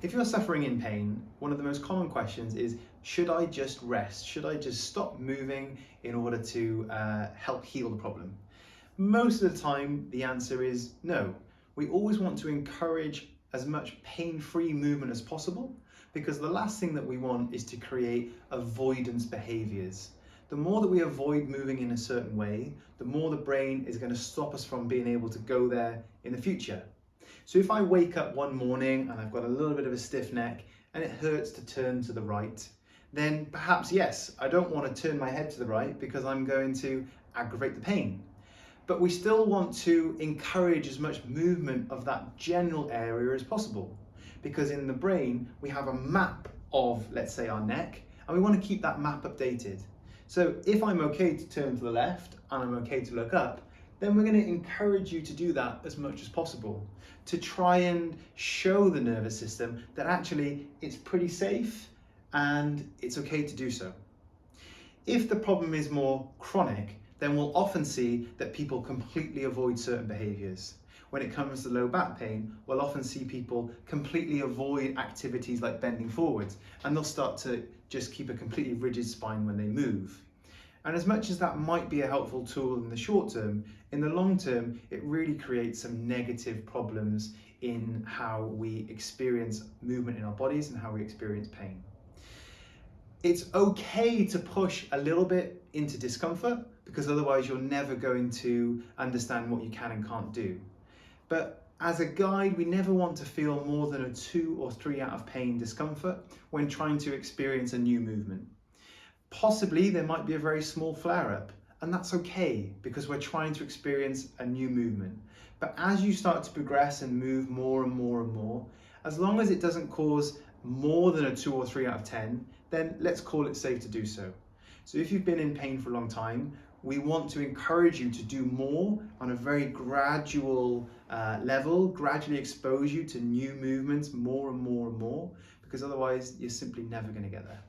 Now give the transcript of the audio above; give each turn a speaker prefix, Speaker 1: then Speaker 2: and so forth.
Speaker 1: If you're suffering in pain, one of the most common questions is, should I just rest? Should I just stop moving in order to help heal the problem? Most of the time, the answer is no. We always want to encourage as much pain-free movement as possible, because the last thing that we want is to create avoidance behaviors. The more that we avoid moving in a certain way, the more the brain is going to stop us from being able to go there in the future. So if I wake up one morning and I've got a little bit of a stiff neck and it hurts to turn to the right, then perhaps yes, I don't want to turn my head to the right because I'm going to aggravate the pain. But we still want to encourage as much movement of that general area as possible, because in the brain we have a map of, let's say, our neck, and we want to keep that map updated. So if I'm okay to turn to the left and I'm okay to look up, then we're going to encourage you to do that as much as possible, to try and show the nervous system that actually it's pretty safe and it's okay to do so. If the problem is more chronic, then we'll often see that people completely avoid certain behaviors. When it comes to low back pain, we'll often see people completely avoid activities like bending forwards, and they'll start to just keep a completely rigid spine when they move. And as much as that might be a helpful tool in the short term, in the long term, it really creates some negative problems in how we experience movement in our bodies and how we experience pain. It's okay to push a little bit into discomfort, because otherwise you're never going to understand what you can and can't do. But as a guide, we never want to feel more than a 2 or 3 out of pain discomfort when trying to experience a new movement. Possibly there might be a very small flare-up, and that's okay because we're trying to experience a new movement. But as you start to progress and move more and more and more, as long as it doesn't cause more than a 2 or 3 out of 10, then let's call it safe to do so. So if you've been in pain for a long time, we want to encourage you to do more on a very gradual level, gradually expose you to new movements more and more and more, because otherwise you're simply never going to get there.